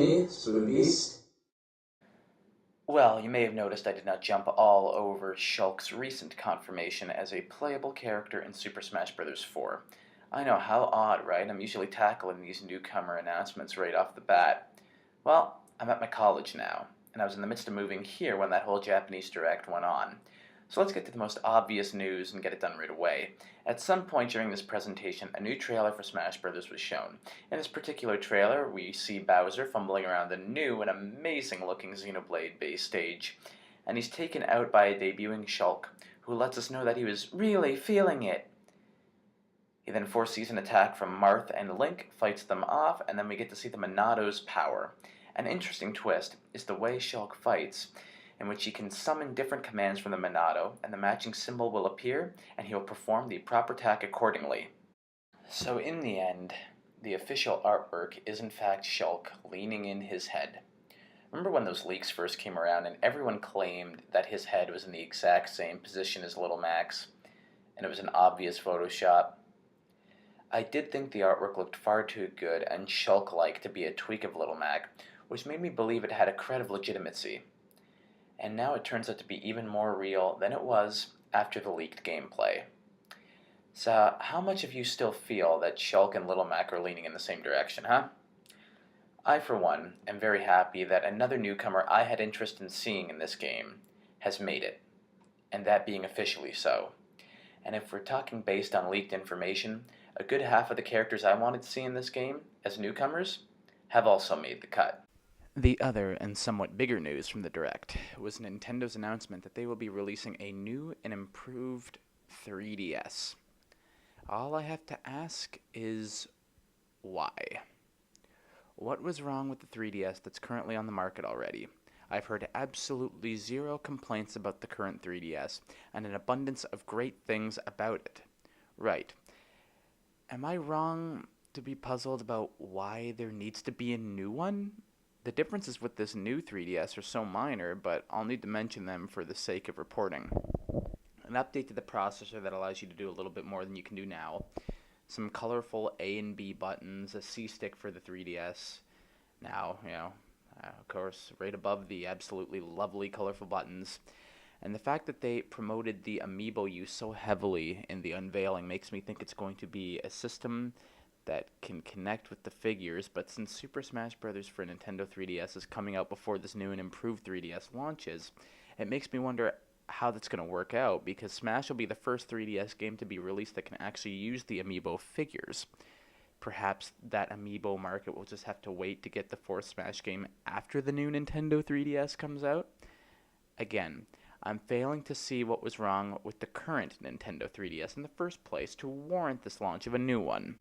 me through this? Well, you may have noticed I did not jump all over Shulk's recent confirmation as a playable character in Super Smash Bros. 4. I know, how odd, right? I'm usually tackling these newcomer announcements right off the bat. Well, I'm at my college now, and I was in the midst of moving here when that whole Japanese Direct went on. So let's get to the most obvious news and get it done right away. At some point during this presentation, a new trailer for Smash Bros. Was shown. In this particular trailer, we see Bowser fumbling around the new and amazing looking Xenoblade base stage, and he's taken out by a debuting Shulk, who lets us know that he was really feeling it. He then foresees an attack from Marth and Link, fights them off, and then we get to see the Monado's power. An interesting twist is the way Shulk fights, in which he can summon different commands from the Monado, and the matching symbol will appear, and he will perform the proper attack accordingly. So in the end, the official artwork is in fact Shulk leaning in his head. Remember when those leaks first came around and everyone claimed that his head was in the exact same position as Little Mac's, and it was an obvious Photoshop? I did think the artwork looked far too good and Shulk-like to be a tweak of Little Mac, which made me believe it had a cred of legitimacy. And now it turns out to be even more real than it was after the leaked gameplay. So, how much of you still feel that Shulk and Little Mac are leaning in the same direction, huh? I, for one, am very happy that another newcomer I had interest in seeing in this game has made it, and that being officially so. And if we're talking based on leaked information, a good half of the characters I wanted to see in this game, as newcomers, have also made the cut. The other and somewhat bigger news from the Direct was Nintendo's announcement that they will be releasing a new and improved 3DS. All I have to ask is, why? What was wrong with the 3DS that's currently on the market already? I've heard absolutely zero complaints about the current 3DS, and an abundance of great things about it. Right. Am I wrong to be puzzled about why there needs to be a new one? The differences with this new 3DS are so minor, but I'll need to mention them for the sake of reporting. An update to the processor that allows you to do a little bit more than you can do now. Some colorful A and B buttons, a C stick for the 3DS. Now, of course, right above the absolutely lovely colorful buttons. And the fact that they promoted the Amiibo use so heavily in the unveiling makes me think it's going to be a system that can connect with the figures, but since Super Smash Bros. For Nintendo 3DS is coming out before this new and improved 3DS launches, it makes me wonder how that's going to work out, because Smash will be the first 3DS game to be released that can actually use the Amiibo figures. Perhaps that Amiibo market will just have to wait to get the fourth Smash game after the new Nintendo 3DS comes out. Again, I'm failing to see what was wrong with the current Nintendo 3DS in the first place to warrant this launch of a new one.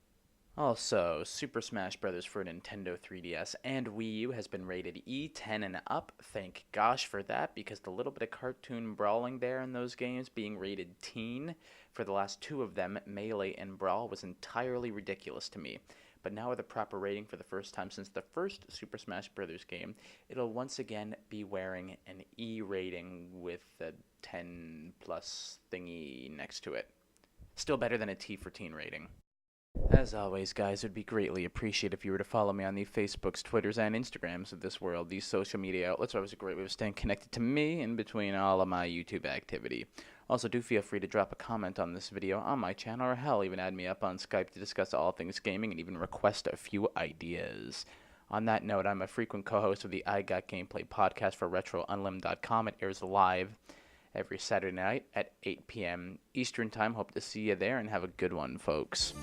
Also, Super Smash Bros. For Nintendo 3DS and Wii U has been rated E10 and up. Thank gosh for that, because the little bit of cartoon brawling there in those games being rated teen for the last two of them, Melee and Brawl, was entirely ridiculous to me. But now with a proper rating for the first time since the first Super Smash Bros. Game, it'll once again be wearing an E rating with a 10 plus thingy next to it. Still better than a T for teen rating. As always, guys, it would be greatly appreciated if you were to follow me on the Facebooks, Twitters, and Instagrams of this world. These social media outlets are always a great way of staying connected to me in between all of my YouTube activity. Also, do feel free to drop a comment on this video on my channel, or hell, even add me up on Skype to discuss all things gaming and even request a few ideas. On that note, I'm a frequent co-host of the I Got Gameplay podcast for RetroUnlim.com. It airs live every Saturday night at 8 p.m. Eastern Time. Hope to see you there, and have a good one, folks.